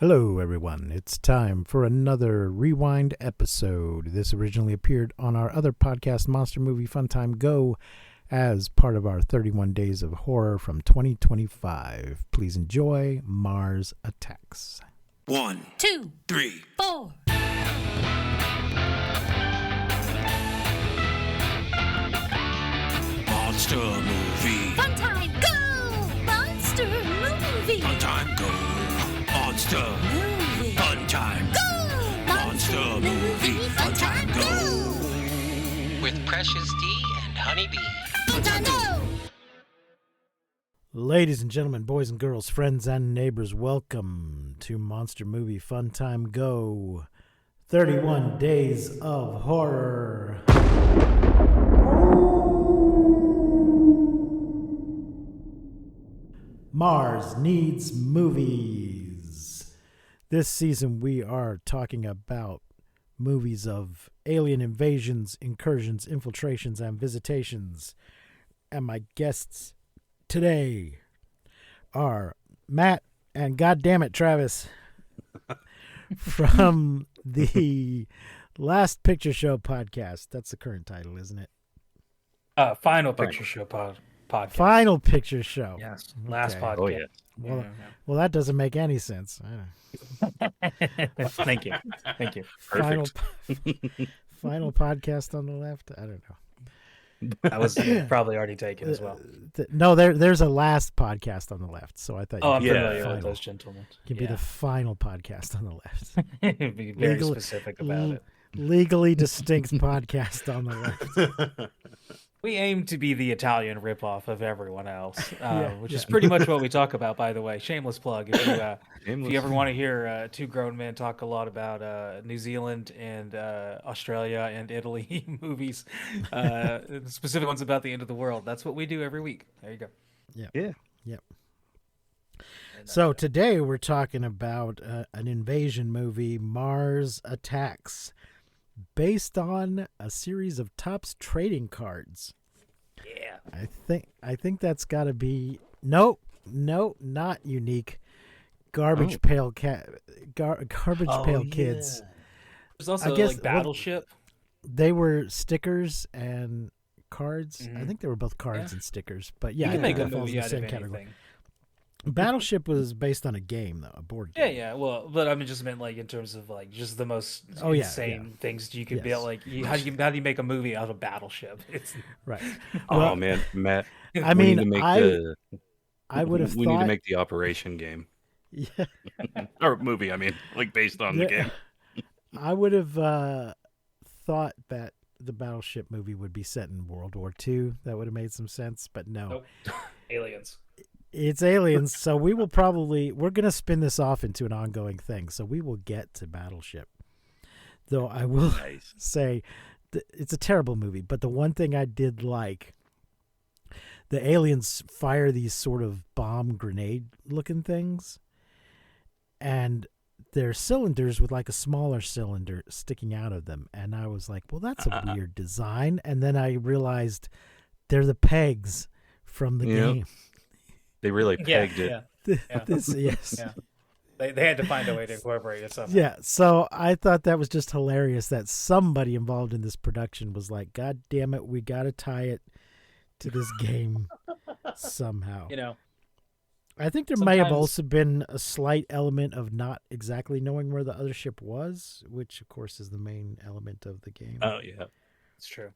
Hello, everyone. It's time for another Rewind episode. This originally appeared on our other podcast, Monster Movie Fun Time Go, as part of our 31 Days of Horror from 2025. Please enjoy Mars Attacks. 1, 2, 3, 4. Monster Movie Fun Time Go! Monster Movie! Fun Time Go. Monster Movie! Fun Time Go! Monster Movie Fun Time Go. With Precious D and Honey Bee. Fun Time Go! Ladies and gentlemen, boys and girls, friends and neighbors, welcome to Monster Movie Fun Time Go. 31 Days of Horror. Mars Needs Movies. This season we are talking about movies of alien invasions, incursions, infiltrations, and visitations. And my guests today are Matt and goddammit Travis from the Last Picture Show podcast. That's the current title, isn't it? Final Picture Show podcast. Final Picture Show. Yes, last Okay. podcast. Oh, yeah. Well, that doesn't make any sense. Thank you. Final podcast on the left. I don't know. That was probably already taken as well. No, there's a last podcast on the left. So I thought Oh, I'm could be familiar the with final. those gentlemen. Could be the final podcast on the left. Be very Legal- specific about it. Legally distinct podcast on the left. We aim to be the Italian ripoff of everyone else, which is pretty much what we talk about, by the way. Shameless plug. If you ever want to hear two grown men talk a lot about New Zealand and Australia and Italy movies, specific ones about the end of the world, that's what we do every week. There you go. Yeah. Yeah. Yep. So today we're talking about an invasion movie, Mars Attacks, based on a series of Topps trading cards. Yeah. I think that's got to be no, not unique. Garbage Pail Garbage Pail Kids. There's also I guess- like Battleship. They were stickers and cards. I Mhm. think they were both cards Yeah. and stickers. But yeah, You I can make think a that falls movie in the out same of category. anything. Battleship was based on a game, though, a board Yeah, game. yeah. Well, but I mean, just meant like in terms of like just the most Oh, yeah, insane things you could Yes. build. Like, how do you make a movie out of Battleship? It's Right. Oh Well, man, Matt. I we mean, need to make I would have we thought. need to make the Operation game Yeah, or movie. I mean, like based on the game. I would have thought that the Battleship movie would be set in World War II. That would have made some sense, but no. Nope. Aliens. It's aliens, so we're going to spin this off into an ongoing thing, so we will get to Battleship. Though I will Nice. say it's a terrible movie, but the one thing I did like, the aliens fire these sort of bomb grenade looking things, and they're cylinders with like a smaller cylinder sticking out of them, and I was like, well, that's a weird design, and then I realized they're the pegs from the Yep. game. They really Yeah, pegged it. yeah, Yeah. Yes. yeah. They had to find a way to incorporate it somehow. Yeah, so I thought that was just hilarious that somebody involved in this production was like, God damn it, we got to tie it to this game somehow. You know, I think there may have sometimes- also been a slight element of not exactly knowing where the other ship was, which of course is the main element of the game. Oh yeah. it's true.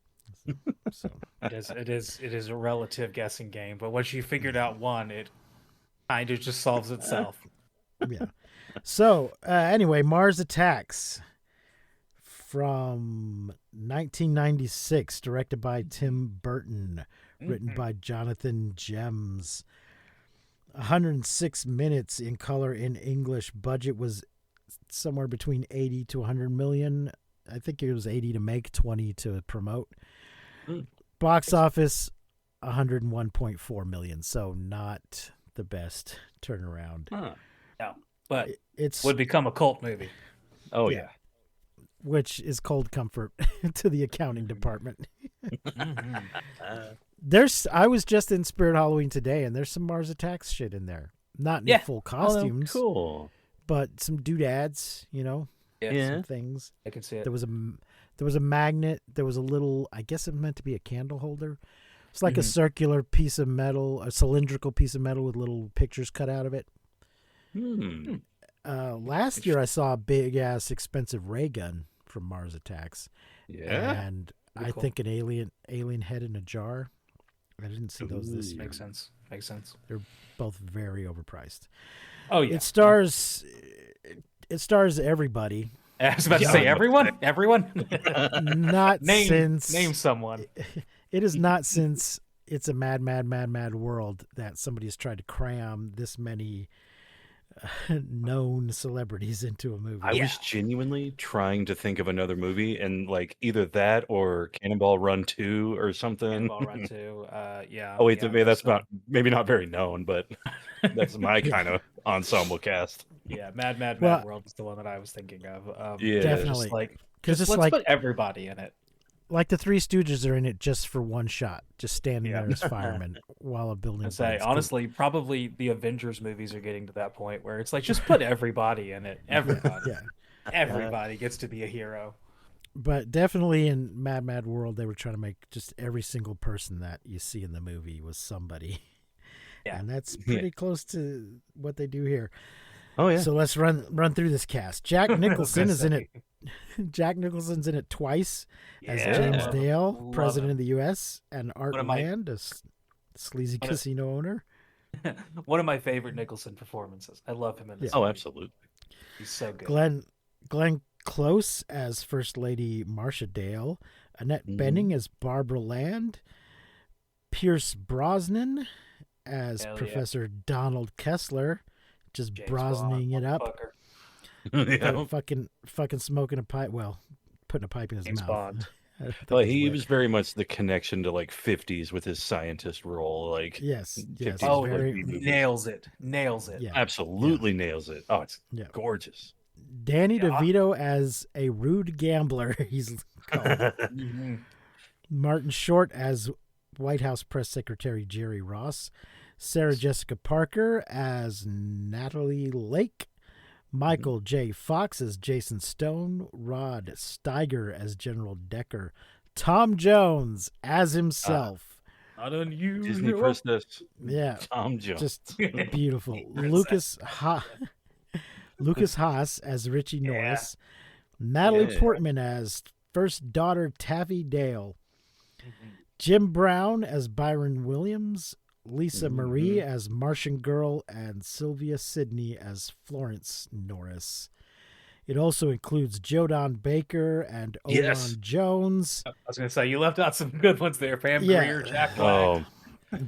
So It is a relative guessing game, but once you figured out one, it kind of just solves itself. yeah. So anyway, Mars Attacks from 1996, directed by Tim Burton, written by Jonathan Gems. 106 minutes in color in English. Budget was somewhere between 80 to 100 million. I think it was 80 to make, 20 to promote. Box office 101.4 million, so not the best turnaround. Huh. No, but It's would become a cult movie. Oh Yeah. yeah. which is cold comfort to the accounting department. Mm-hmm. I was just in Spirit Halloween today, and there's some Mars Attacks shit in there. Not in Yeah. full Oh, costumes, cool. but some doodads, Yeah. some things. I can see it. There was a magnet. There was a little. I guess it meant to be a candle holder. It's like a circular piece of metal, a cylindrical piece of metal with little pictures cut out of it. Last year I saw a big ass expensive ray gun from Mars Attacks. Yeah. And I think an alien head in a jar. I didn't see those this year. Makes sense. They're both very overpriced. Oh yeah. It stars everybody. I was about to say everyone. Not name since someone. It is not since It's a Mad World that somebody has tried to cram this many known celebrities into a movie. I was genuinely trying to think of another movie, and like either that or Cannonball Run 2 or something. Cannonball Run 2. Yeah. Oh wait, yeah, maybe that's maybe not very known, but that's my kind of ensemble cast. Yeah, Mad World is the one that I was thinking of. Yeah, definitely. Because it's let's like put everybody in it. like the Three Stooges are in it just for one shot, just standing there as firemen while a building. I say honestly, probably the Avengers movies are getting to that point where it's like just put everybody in it. Everybody, everybody gets to be a hero. But definitely in Mad World, they were trying to make just every single person that you see in the movie was somebody. Yeah, and that's pretty close to what they do here. Oh yeah. So let's run through this cast. Jack Nicholson is in it. Jack Nicholson's in it twice as James Dale, president of the U.S., and Art Land, a sleazy casino owner. One of my favorite Nicholson performances. I love him in this. Oh, movie. absolutely. He's so good. Glenn Close as First Lady Marcia Dale, Annette Bening as Barbara Land, Pierce Brosnan as Professor Donald Kessler, just James Brosnaning Bond, it up. Yeah. Fucking smoking a pipe. Well, putting a pipe in his James mouth. Bond. Well, he was very much the connection to like 50s with his scientist role. Like yes. 50s Oh, very, nails it. yeah. absolutely nails it. Oh, it's gorgeous. Danny DeVito as a rude gambler. He's called. Martin Short as White House Press Secretary Jerry Ross. Sarah Jessica Parker as Natalie Lake. Michael J. Fox as Jason Stone, Rod Steiger as General Decker, Tom Jones as himself. Not unusual. Disney princess. Yeah, Tom Jones. just beautiful. Lucas Haas as Richie Norris, Natalie Portman as first daughter Taffy Dale, Jim Brown as Byron Williams, Lisa Marie as Martian Girl, and Sylvia Sidney as Florence Norris. It also includes Jodan Baker and Oran Jones. I was going to say, you left out some good ones there. Pam Grier, Jack Black.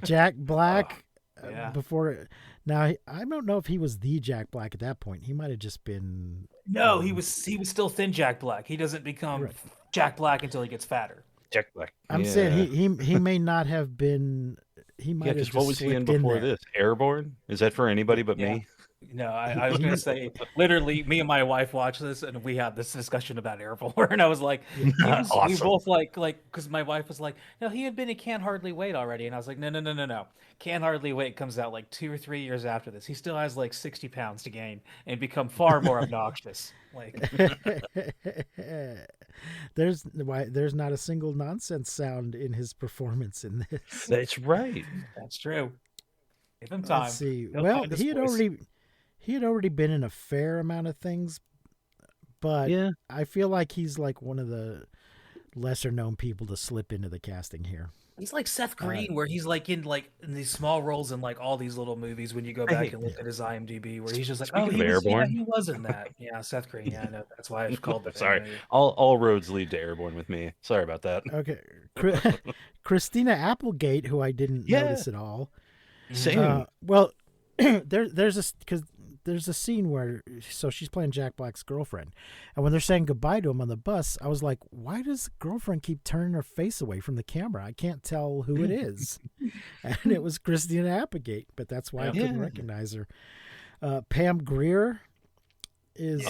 Jack Black. Yeah. Before now, I don't know if he was the Jack Black at that point. He might have just been. No, he was still thin Jack Black. He doesn't become Jack Black until he gets fatter. Jack Black. I'm saying he may not have been. He might have just what was he in before this? Airborne? Is that for anybody but me? No, I was going to say, literally, me and my wife watched this, and we had this discussion about Airborne, and I was like, awesome. We both like, because my wife was like, no, he had been in Can't Hardly Wait already, and I was like, no. Can't Hardly Wait comes out like 2 or 3 years after this. He still has like 60 pounds to gain and become far more obnoxious. Like, there's not a single nonsense sound in his performance in this. That's right. That's true. Give him time. Let's see. He'll Well, find his he had already been in a fair amount of things, but I feel like he's like one of the lesser known people to slip into the casting here. He's like Seth Green, where he's like in these small roles in like all these little movies. When you go back and look at his IMDb, where he's just like, he was in that. Yeah, Seth Green. Yeah, I know. That's why I've called it. Sorry, all roads lead to Airborne with me. Sorry about that. Okay, Christina Applegate, who I didn't notice at all. Same. Well, there's a scene where she's playing Jack Black's girlfriend, and when they're saying goodbye to him on the bus, I was like, why does the girlfriend keep turning her face away from the camera? I can't tell who it is. And it was Christina Applegate, but that's why I couldn't recognize her. Pam Grier is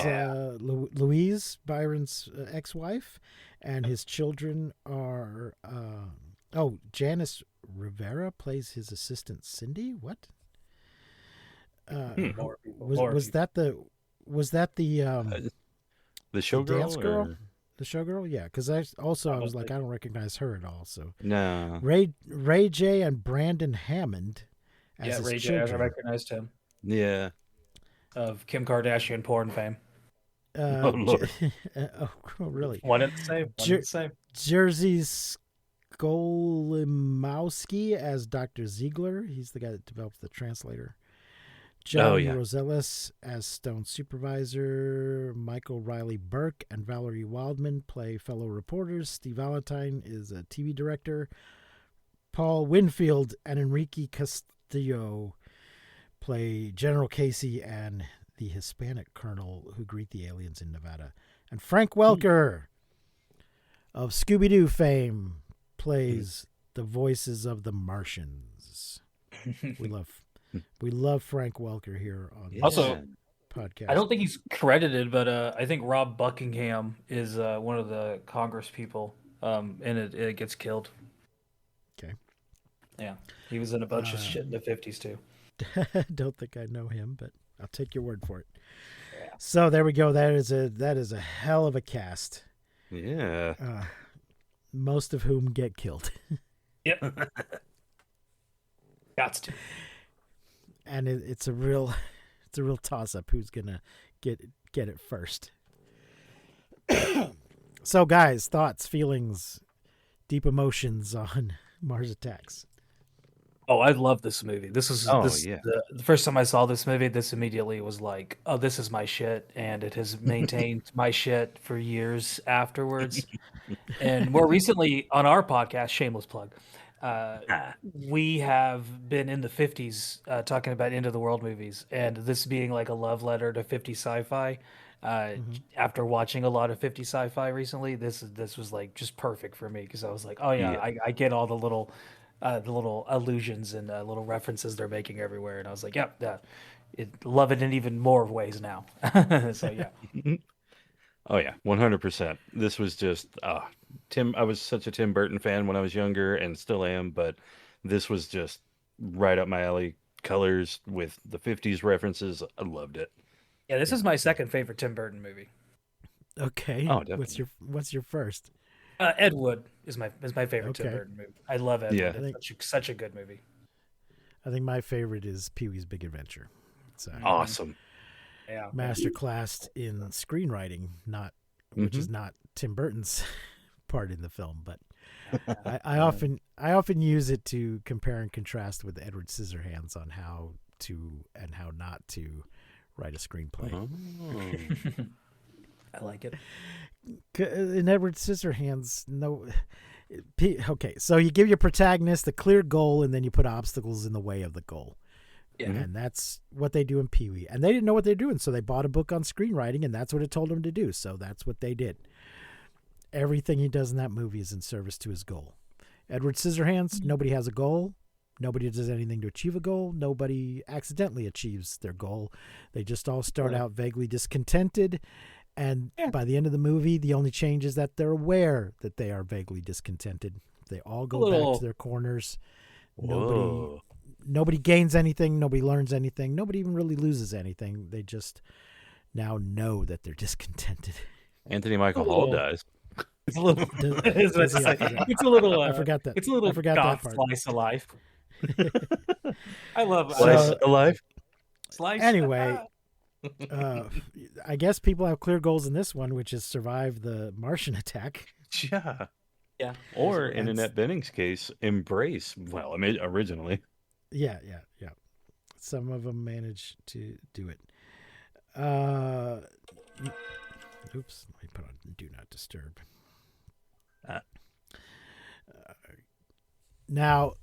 Louise, Byron's ex-wife, and his children are Janice Rivera plays his assistant Cindy. What? Was that the Was that the The dance showgirl? girl? Or... The showgirl? Yeah, because I was Probably. like, I don't recognize her at all. So No. Ray J and Brandon Hammond as Yeah, his Ray J. I children. recognized him Yeah. of Kim Kardashian porn fame. Oh, Lord. Oh, really? One and the same. One Jer- and the same. Jersey Skolimowski as Dr. Ziegler. He's the guy that developed the translator. John yeah. Rosales as Stone supervisor. Michael Riley Burke and Valerie Wildman play fellow reporters. Steve Valentine is a TV director. Paul Winfield and Enrique Castillo play General Casey and the Hispanic colonel who greet the aliens in Nevada. And Frank Welker of Scooby-Doo fame plays the voices of the Martians. We love Frank Welker here on this Also, podcast. I don't think he's credited, but I think Rob Buckingham is one of the Congress people, and it gets killed. Okay. Yeah, he was in a bunch of shit in the 50s too. Don't think I know him, but I'll take your word for it. Yeah. So there we go. That is a hell of a cast. Yeah. Most of whom get killed. Yep. Gots to. And it's a real toss up who's gonna get it first. So guys, thoughts, feelings, deep emotions on Mars Attacks. Oh, I love this movie. This is yeah. the first time I saw this movie. This immediately was like, oh, this is my shit, and it has maintained my shit for years afterwards. And more recently on our podcast, shameless plug, we have been in the 50s talking about end of the world movies, and this being like a love letter to 50 sci-fi. After watching a lot of 50 sci-fi recently, this was like just perfect for me because I was like, oh yeah. I get all the little allusions and little references they're making everywhere, and I was like, yep, love it in even more ways now. So yeah. Oh yeah, 100%. This was just Tim. I was such a Tim Burton fan when I was younger, and still am. But this was just right up my alley. Colors with the 50s references. I loved it. Yeah, this is my second favorite Tim Burton movie. Okay. Oh, definitely. What's your first? Ed Wood is my favorite Tim Okay. Burton movie. I love Ed Yeah. Wood. It's such a good movie. I think my favorite is Pee-wee's Big Adventure. It's a Awesome. Yeah. masterclass in screenwriting, which is not Tim Burton's part in the film, but I often use it to compare and contrast with Edward Scissorhands on how to and how not to write a screenplay. Oh. I like it. In Edward Scissorhands, okay, so you give your protagonist a clear goal and then you put obstacles in the way of the goal. Yeah. And that's what they do in Pee-wee. And they didn't know what they're doing, so they bought a book on screenwriting, and that's what it told them to do. So that's what they did. Everything he does in that movie is in service to his goal. Edward Scissorhands, nobody has a goal. Nobody does anything to achieve a goal. Nobody accidentally achieves their goal. They just all start out vaguely discontented. And by the end of the movie, the only change is that they're aware that they are vaguely discontented. They all go back to their corners. Whoa. Nobody gains anything. Nobody learns anything. Nobody even really loses anything. They just now know that they're discontented. Anthony Michael Hall dies. It's a little. Does he? It's a little. I forgot that. It's a little I forgot goth that part. slice of life. I love Slice of life. slice. Anyway, I guess people have clear goals in this one, which is survive the Martian attack. Yeah. Yeah. Or in Annette Benning's case, embrace. Well, I mean, originally. Yeah. Some of them manage to do it. Oops. Let me put on Do Not Disturb. Now,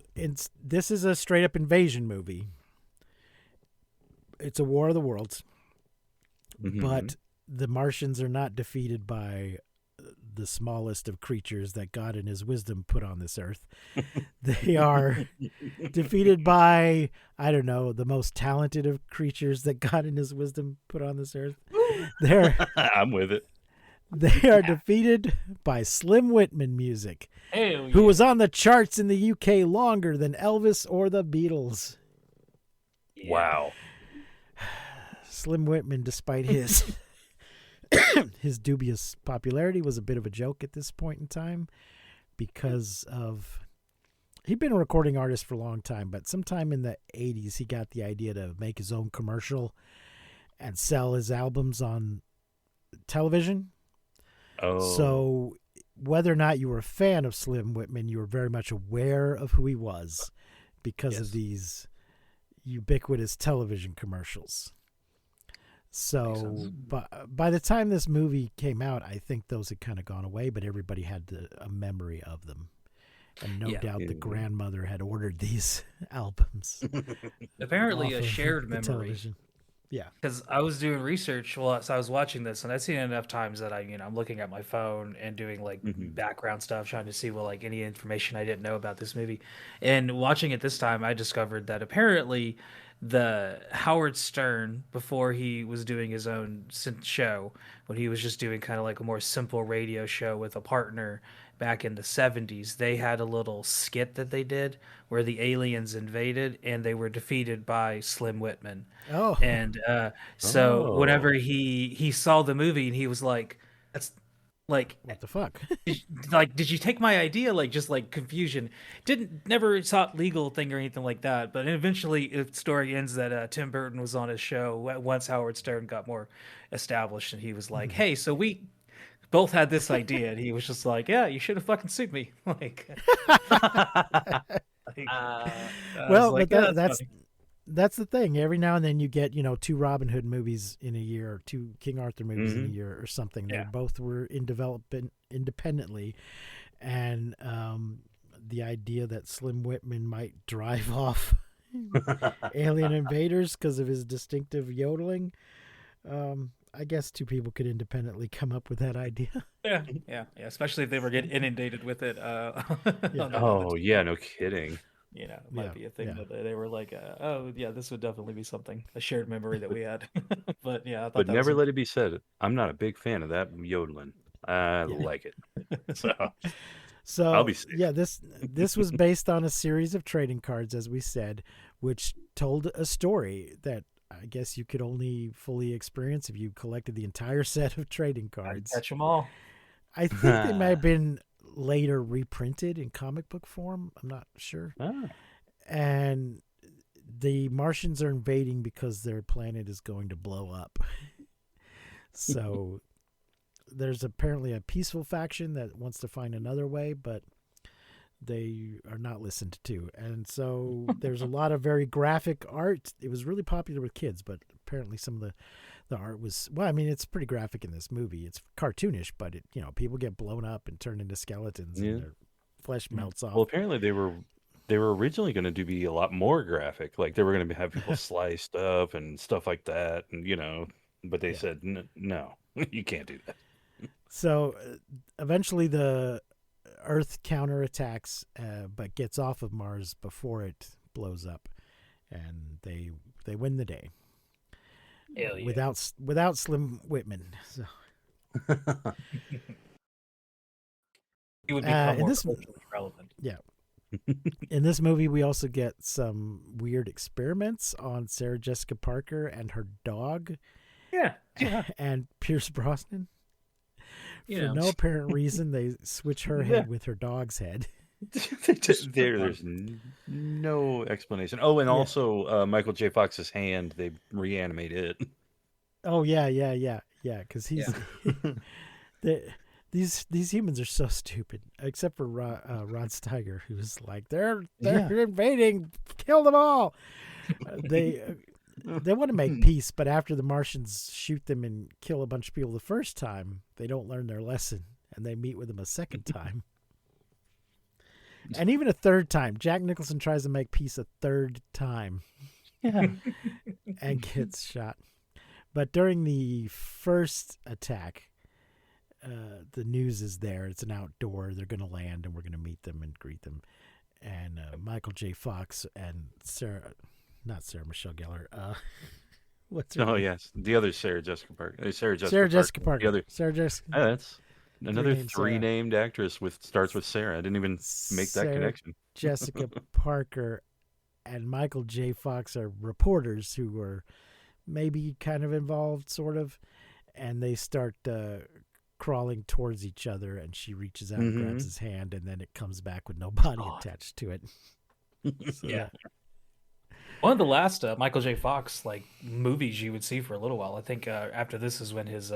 this is a straight-up invasion movie. It's a War of the Worlds. But the Martians are not defeated by the smallest of creatures that God in his wisdom put on this earth. They are defeated by, I don't know, the most talented of creatures that God in his wisdom put on this earth. I'm with it. They are defeated by Slim Whitman music, Hell who was on the charts in the UK longer than Elvis or the Beatles. Wow. Slim Whitman, despite his his dubious popularity, was a bit of a joke at this point in time because of he'd been a recording artist for a long time, but sometime in the 80s he got the idea to make his own commercial and sell his albums on television. Oh. So whether or not you were a fan of Slim Whitman, you were very much aware of who he was because of these ubiquitous television commercials. So by the time this movie came out, I think those had kind of gone away, but everybody had a memory of them. And no doubt the grandmother had ordered these albums. Apparently a shared the memory. television. Yeah. Because I was doing research while I was watching this, and I've seen it enough times that I'm looking at my phone and doing like background stuff, trying to see any information I didn't know about this movie. And watching it this time, I discovered that apparently the Howard Stern, before he was doing his own show, when he was just doing kind of like a more simple radio show with a partner back in the 70s, they had a little skit that they did where the aliens invaded and they were defeated by Slim Whitman. Oh. And so whenever he saw the movie and he was like, that's like, what the fuck? did you take my idea? Just confusion. Never sought legal thing or anything like that. But eventually the story ends that Tim Burton was on his show once Howard Stern got more established, and he was like, hey, so we both had this idea, and he was just like, yeah, you should have fucking sued me. That's the thing. Every now and then you get, 2 Robin Hood movies in a year, or 2 King Arthur movies in a year, or something. They both were in development independently, and the idea that Slim Whitman might drive off alien invaders because of his distinctive yodeling. I guess 2 people could independently come up with that idea. Yeah. Especially if they were getting inundated with it. Oh, yeah, no kidding. It might be a thing that they were like, this would definitely be a shared memory that we had. But yeah, I thought but never let it be said, I'm not a big fan of that yodeling. I like it. So I'll be safe. Yeah, this was based on a series of trading cards, as we said, which told a story that I guess you could only fully experience if you collected the entire set of trading cards. I'd catch them all. I think they might have been later reprinted in comic book form. I'm not sure. And the Martians are invading because their planet is going to blow up. So there's apparently a peaceful faction that wants to find another way, but they are not listened to. And so there's a lot of very graphic art. It was really popular with kids, but apparently some of the art was, it's pretty graphic in this movie. It's cartoonish, but people get blown up and turned into skeletons and their flesh melts off. Well, apparently they were originally going to be a lot more graphic. Like they were going to have people sliced up and stuff like that. And, but they said, no, you can't do that. So eventually the Earth counterattacks, but gets off of Mars before it blows up, and they win the day. Hell yeah. Without Slim Whitman. So. He would become more relevant. Yeah. In this movie, we also get some weird experiments on Sarah Jessica Parker and her dog. Yeah. And Pierce Brosnan. For no apparent reason, they switch her head with her dog's head. There's no explanation. Oh, and also Michael J. Fox's hand, they reanimate it. Oh, yeah. Because he's... These humans are so stupid, except for Rod Steiger, who's like, they're invading, kill them all. They want to make peace, but after the Martians shoot them and kill a bunch of people the first time, they don't learn their lesson, and they meet with them a second time. And even a third time. Jack Nicholson tries to make peace a third time. And gets shot. But during the first attack, the news is there. It's an outdoor. They're going to land, and we're going to meet them and greet them. And Michael J. Fox and not Sarah Michelle Gellar. What's her name? Oh, yes. The other Sarah Jessica Parker. Sarah Jessica Parker. The other, Sarah Jessica. Oh, that's another three-named actress starts with Sarah. I didn't even make that connection. Jessica Parker and Michael J. Fox are reporters who were maybe kind of involved, sort of, and they start crawling towards each other, and she reaches out and grabs his hand, and then it comes back with no body attached to it. So Yeah. One of the last Michael J. Fox movies you would see for a little while. I think after this is when his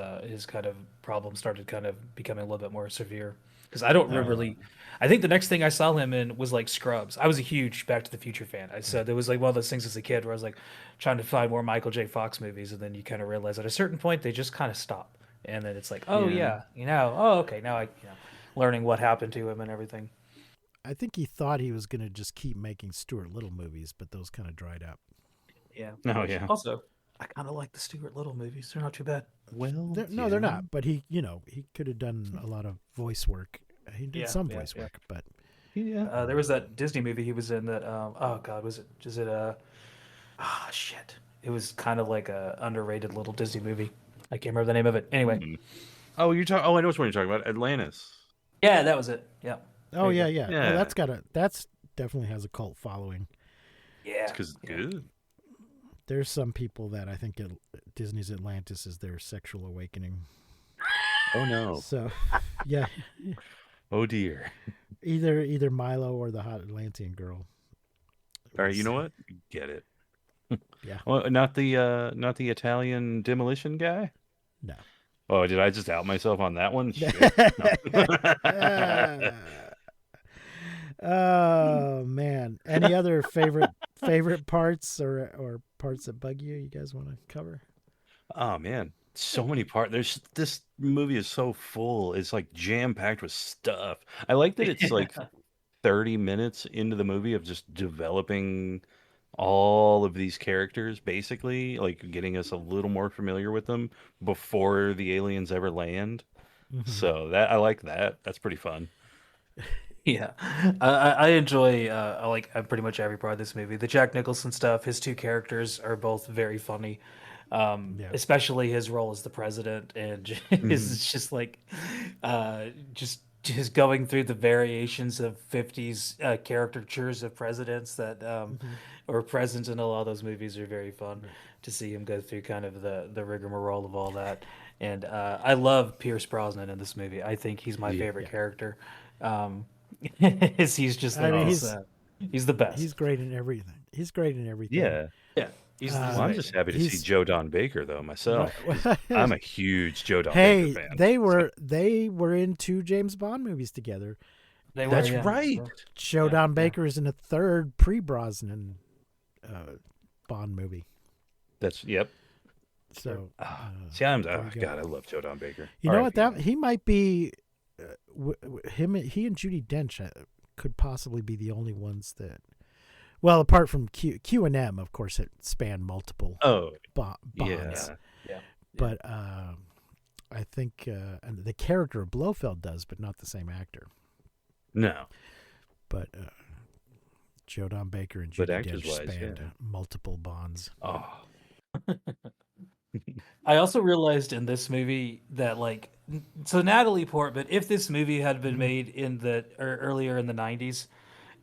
kind of problem started kind of becoming a little bit more severe. Because I don't really, I think the next thing I saw him in was Scrubs. I was a huge Back to the Future fan. I said there was one of those things as a kid where I was trying to find more Michael J. Fox movies, and then you kind of realize at a certain point they just kind of stop, and then it's okay, now learning what happened to him and everything. I think he thought he was going to just keep making Stuart Little movies, but those kind of dried up. Yeah. Oh yeah. Also, I kind of like the Stuart Little movies. They're not too bad. Well, No, they're not. But he could have done a lot of voice work. He did some voice work, but yeah. There was that Disney movie he was in that. Oh God, shit. It was kind of like a underrated little Disney movie. I can't remember the name of it. Anyway. Oh, you're talking. Oh, I know which one you're talking about. Atlantis. Yeah, that was it. Yeah. oh yeah. Yeah. Oh, that's definitely has a cult following. Yeah. Because it's good. There's some people that I think Disney's Atlantis is their sexual awakening. Oh no. So, yeah, Oh dear. either Milo or the hot Atlantean girl. All right. You know what? Get it. Yeah. Well, not the Italian demolition guy. No. Oh, did I just out myself on that one? Shit. Oh man! Any other favorite parts or parts that bug you? You guys want to cover? Oh man, so many parts. This movie is so full. It's jam packed with stuff. I like that it's 30 minutes into the movie of just developing all of these characters, basically, getting us a little more familiar with them before the aliens ever land. So that I like that. That's pretty fun. Yeah, I enjoy pretty much every part of this movie. The Jack Nicholson stuff. His two characters are both very funny, especially his role as the president, and his just going through the variations of 50s caricatures of presidents that are present in a lot of those movies are very fun to see him go through kind of the rigmarole of all that. And I love Pierce Brosnan in this movie. I think he's my favorite character. He's just he's the best. He's great in everything. Yeah. Yeah. He's Well, I'm just happy to see Joe Don Baker though myself. I'm a huge Joe Don Hey, Baker fan. they were in 2 James Bond movies together. That's right. Joe Don Baker is in a 3rd pre-Brosnan Bond movie. Yep. So See, God, I love Joe Don Baker. you know what? He might be he and Judi Dench could possibly be the only ones that. Well, apart from Q&M, of course, it spanned multiple bonds. Yeah. But I think and the character of Blofeld does, but not the same actor. No. But Joe Don Baker and Judi Dench spanned multiple bonds. Oh. I also realized in this movie that so Natalie Portman, if this movie had been made in earlier in the 90s,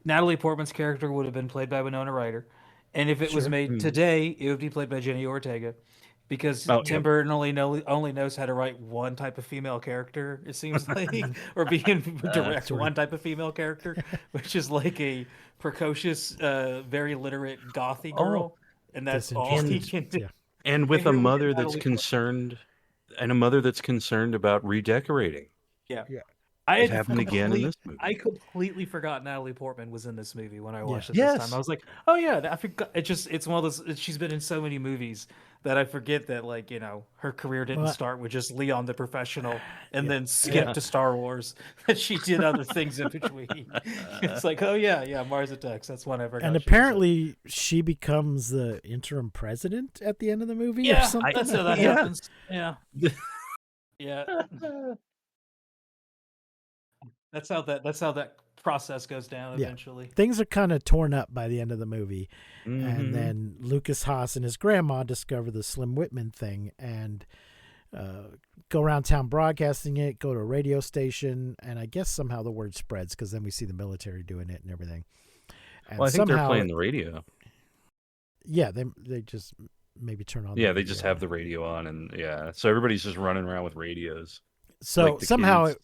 Natalie Portman's character would have been played by Winona Ryder, and if it was made today, it would be played by Jenny Ortega, because Tim Burton only knows how to write one type of female character. It seems like, or direct one type of female character, which is a precocious, very literate gothy girl, and that's all he can do. Yeah. And with a mother that's concerned, about redecorating. Yeah. It happened again in this movie. I completely forgot Natalie Portman was in this movie when I watched it this time. I was like, oh yeah, I forgot. It's one of those. She's been in so many movies that I forget that her career didn't start with just Leon the Professional and then skip to Star Wars. That she did other things in between. It's oh yeah, Mars Attacks. That's one I forgot. And apparently she becomes the interim president at the end of the movie. Yeah, or something. that's how that happens. Yeah. Yeah. That's how that process goes down eventually. Things are kind of torn up by the end of the movie. And then Lucas Haas and his grandma discover the Slim Whitman thing and go around town broadcasting it, go to a radio station, and I guess somehow the word spreads because then we see the military doing it and everything. And I think they're playing the radio. Yeah, they just maybe turn on. Yeah, the they just radio. have the radio on, and so everybody's just running around with radios. So Like the somehow kids.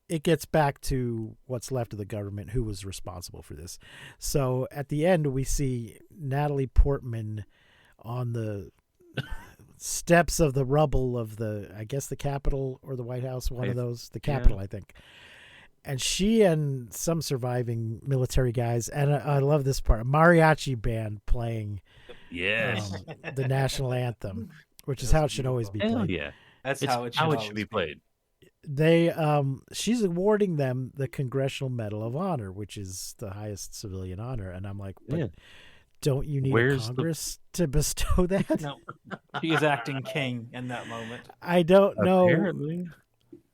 it gets back to what's left of the government, who was responsible for this. So at the end, we see Natalie Portman on the steps of the rubble of I guess the Capitol or the White House, one of those, the Capitol, I think. And she and some surviving military guys, and I love this part, a mariachi band playing Yes. the national anthem, which is how it should always be Hell played. yeah. That's It's how it should, how it always should be played. They she's awarding them the Congressional Medal of Honor, which is the highest civilian honor, and I'm like, but Yeah. don't you need Where's a the- Congress to bestow that? No, he is acting king in that moment. I don't know. Apparently.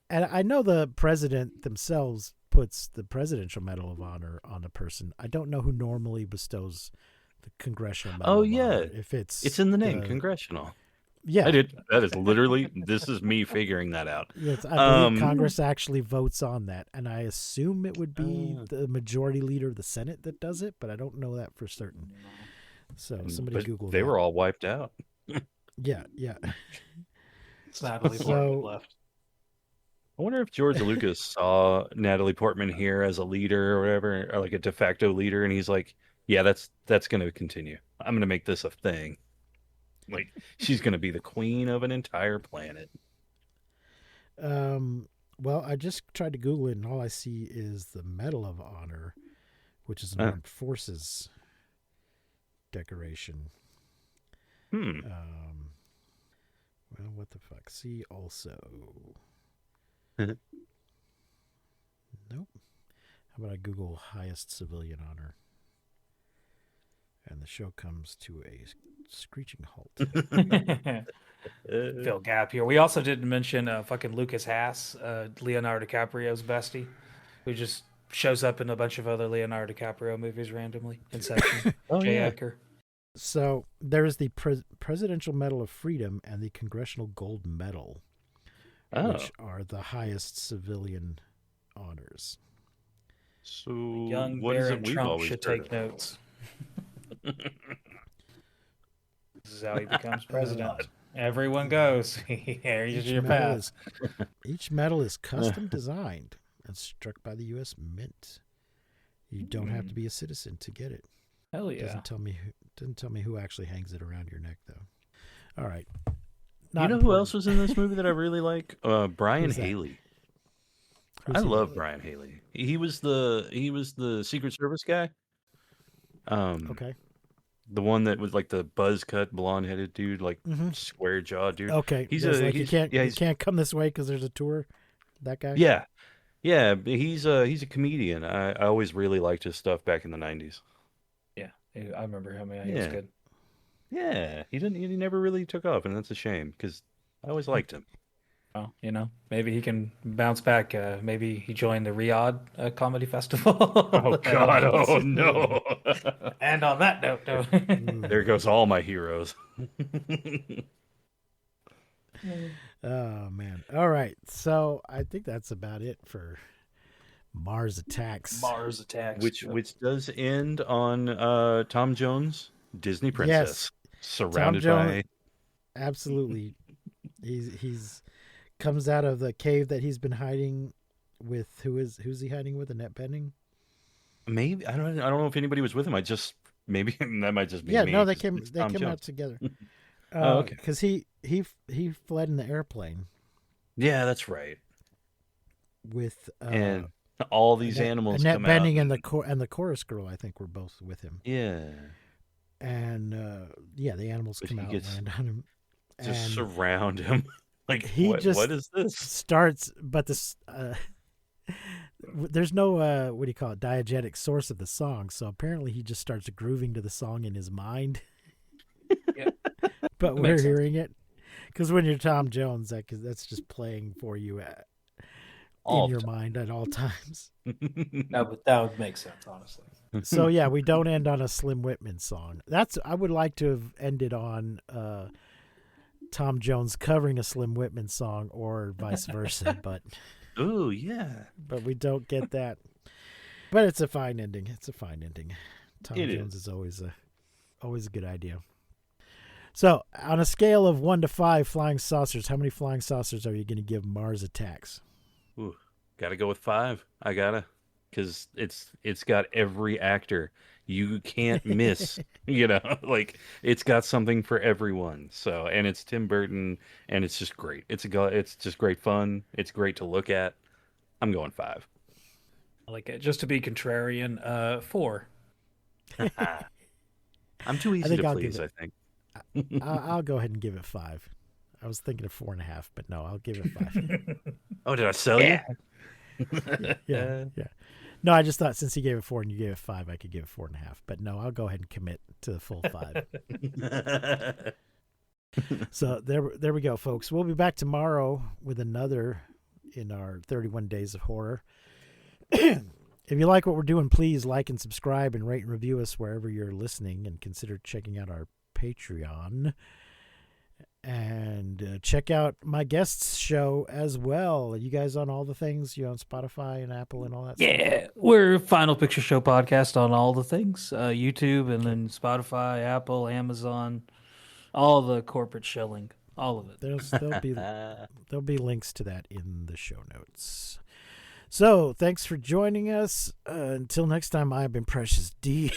And I know the president themselves puts the Presidential Medal of Honor on a person. I don't know who normally bestows the Congressional Medal of Honor. If It's in the name, congressional. Yeah. I did. That is literally, this is me figuring that out. Yes, I believe Congress actually votes on that, and I assume it would be the majority leader of the Senate that does it, but I don't know that for certain. So somebody But Google they that. were all wiped out. Yeah. Natalie So- Portman left. I wonder if George Lucas saw Natalie Portman here as a leader or whatever, or like a de facto leader, and he's like, yeah, that's going to continue. I'm going to make this a thing. Like, she's going to be the queen of an entire planet. Well, I just tried to Google it, and all I see is the Medal of Honor, which is an Armed Forces decoration. Well, what the fuck? See also. Nope. How about I Google highest civilian honor? And the show comes to a screeching halt. Fill gap here. We also didn't mention fucking Lucas Haas, Leonardo DiCaprio's bestie, who just shows up in a bunch of other Leonardo DiCaprio movies randomly. Inception. J. Edgar. So there's the Presidential Medal of Freedom and the Congressional Gold Medal, which are the highest civilian honors. So Young what is Barron it we've Trump always should heard take of? notes. This is how he becomes president. Everyone goes. Here's your pass. Each medal is custom designed and struck by the U.S. Mint. You don't have to be a citizen to get it. Hell yeah. Doesn't tell me who actually hangs it around your neck, though. All right. You know who else was in this movie that I really like? Brian Who's that? Haley. Who's I he? love Brian Haley. He was the Secret Service guy. Okay. The one that was like the buzz cut, blonde headed dude, like square jaw dude. Okay. He's There's a like, he's, you can't come this way because there's a tour. That guy. yeah. He's a comedian. I always really liked his stuff back in the 90s. Yeah, I remember him. Yeah, he was Yeah. good. Yeah, he never really took off, and that's a shame because I always liked him. Well, maybe he can bounce back. Maybe he joined the Riyadh Comedy Festival. Oh God! Oh no! And on that note, though, There goes all my heroes. Oh man. All right. So I think that's about it for Mars Attacks. Mars Attacks, Which does end on Tom Jones, Disney princess, surrounded Jones- by. Absolutely. He's comes out of the cave that he's been hiding with. Who's he hiding with? Annette Bening? Maybe I don't know if anybody was with him. Maybe that might just be Yeah. me. No, they 'cause came. it's They Tom came Jones. out together. Oh, okay. Because he fled in the airplane Yeah, that's right. with And all these animals Annette come Bening out. and the chorus girl, I think, were both with him. Yeah, And the animals But come he out gets and land on him. just And surround him. Like he what just is this? starts, but this there's no what do you call it, diegetic source of the song. So apparently he just starts grooving to the song in his mind. Yeah. But we're Makes sense. hearing it because when you're Tom Jones, that's just playing for you All in your the mind at all times. that would make sense, honestly. So yeah, we don't end on a Slim Whitman song. I would like to have ended on Tom Jones covering a Slim Whitman song or vice versa, but Oh yeah, we don't get that. But it's a fine ending. Tom It Jones is always a good idea. So, on a scale of 1 to 5 flying saucers, how many flying saucers are you going to give Mars Attacks? Ooh, gotta go with 5. I gotta, because it's got every actor you can't miss. Like it's got something for everyone. So, and it's Tim Burton, and it's just great. It's just great fun. It's great to look at. I'm going 5. I like it. Just to be contrarian, 4. I'm too easy to please, I think. I'll go ahead and give it 5. I was thinking of 4.5, but no, I'll give it 5. Oh, did I sell you? Yeah. No, I just thought since you gave it 4 and you gave it 5, I could give it 4.5. But no, I'll go ahead and commit to the full 5. So there we go, folks. We'll be back tomorrow with another in our 31 Days of Horror. If you like what we're doing, please like and subscribe and rate and review us wherever you're listening, and consider checking out our Patreon. And check out my guest's show as well. Are you guys on all the things? You on Spotify and Apple and all that stuff? Yeah, we're Final Picture Show podcast on all the things. YouTube, and then Spotify, Apple, Amazon, all the corporate shilling, all of it. There'll be links to that in the show notes. So, thanks for joining us. Until next time, I have been Precious D.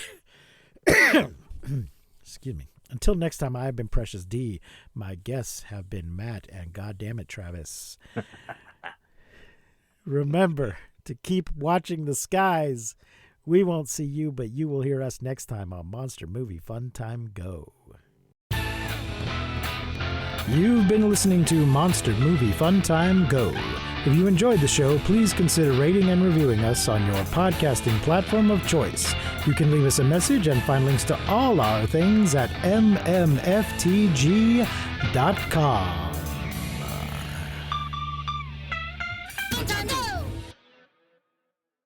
Excuse me. Until next time, I have been Precious D. My guests have been Matt and goddammit Travis. Remember to keep watching the skies. We won't see you, but you will hear us next time on Monster Movie Fun Time Go. You've been listening to Monster Movie Fun Time Go. If you enjoyed the show, please consider rating and reviewing us on your podcasting platform of choice. You can leave us a message and find links to all our things at mmftg.com. Fun time go!